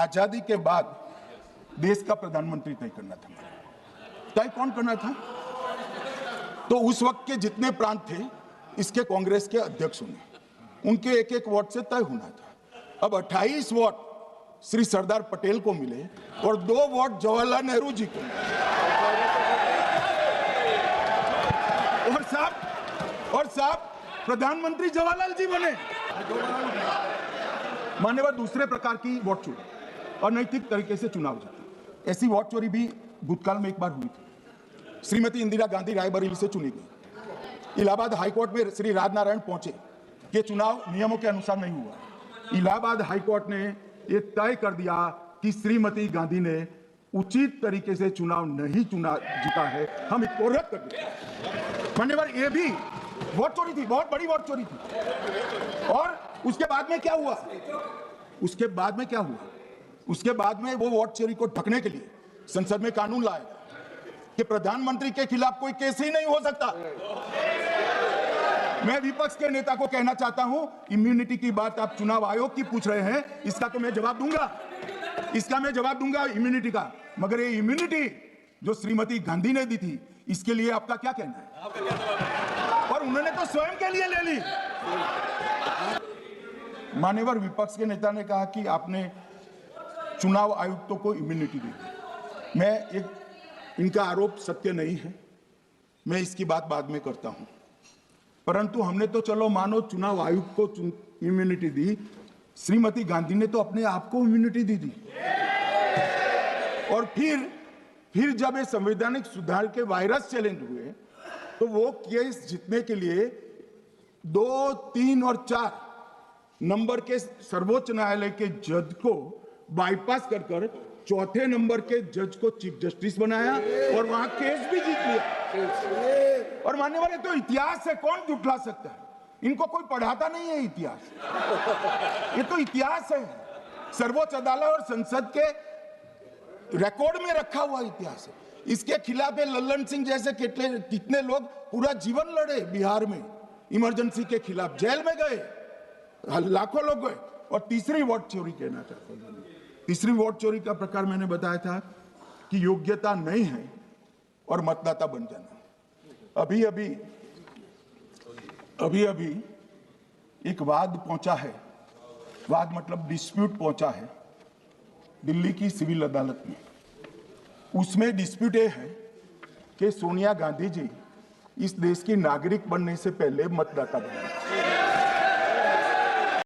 आजादी के बाद देश का प्रधानमंत्री तय करना था। तय कौन करना था? तो उस वक्त के जितने प्रांत थे इसके कांग्रेस के अध्यक्ष होने, उनके एक एक वोट से तय होना था। अब 28 वोट श्री सरदार पटेल को मिले और 2 वोट जवाहरलाल नेहरू जी को मिले। और साहब प्रधानमंत्री जवाहरलाल जी बने। मान्यवर दूसरे प्रकार की वोट चोरी और नैतिक तरीके से चुनाव जीता, ऐसी वोट चोरी भी भूतकाल में एक बार हुई थी। श्रीमती इंदिरा गांधी रायबरेली से चुनी गई। इलाहाबाद हाईकोर्ट में श्री राजनारायण पहुंचे कि चुनाव नियमों के अनुसार नहीं हुआ। इलाहाबाद हाईकोर्ट ने यह तय कर दिया कि श्रीमती गांधी ने उचित तरीके से चुनाव नहीं जीता है, हम इसको रद्द कर देते। मान्यवर ये भी वोट चोरी थी, बहुत बड़ी वोट चोरी थी। और उसके बाद में क्या हुआ? उसके बाद में वो वोट चोरी को ढकने के लिए संसद में कानून लाया कि प्रधानमंत्री के खिलाफ कोई केस ही नहीं हो सकता। मैं विपक्ष के नेता को कहना चाहता हूं, इम्यूनिटी की बात आप चुनाव आयोग की पूछ रहे हैं, इसका तो मैं जवाब दूंगा, इम्यूनिटी का। मगर ये इम्यूनिटी जो श्रीमती गांधी ने दी थी, इसके लिए आपका क्या कहना है? और उन्होंने तो स्वयं के लिए ले ली। मान्यवर विपक्ष के नेता ने कहा कि आपने चुनाव आयुक्तों को इम्यूनिटी दी। इनका आरोप सत्य नहीं है, मैं इसकी बात बाद में करता हूं। परंतु हमने तो चलो मानो चुनाव आयुक्त को इम्यूनिटी दी, श्रीमती गांधी ने तो अपने आप को इम्यूनिटी दी थी। और फिर जब ये संवैधानिक सुधार के वायरस चैलेंज हुए तो वो केस जीतने के लिए 2, 3 और 4 नंबर के सर्वोच्च न्यायालय के जज को बाईपास कर चौथे नंबर के जज को चीफ जस्टिस बनाया और वहां केस भी जीत लिया। और मान्यवर ये तो इतिहास है, कौन झुठला सकता है? इनको कोई पढ़ाता नहीं है इतिहास, ये तो इतिहास है, सर्वोच्च अदालत और संसद के रिकॉर्ड में रखा हुआ इतिहास है। इसके खिलाफ लल्लन सिंह जैसे कितने लोग पूरा जीवन लड़े बिहार में, इमरजेंसी के खिलाफ जेल में गए, लाखों लोग गए। और तीसरी वोट चोरी कहना चाहता हूं, तीसरी वोट चोरी का प्रकार मैंने बताया था कि योग्यता नहीं है और मतदाता बन जाना। अभी एक वाद पहुंचा है, वाद मतलब डिस्प्यूट पहुंचा है दिल्ली की सिविल अदालत में। उसमें डिस्प्यूट ये है कि सोनिया गांधी जी इस देश की नागरिक बनने से पहले मतदाता बने।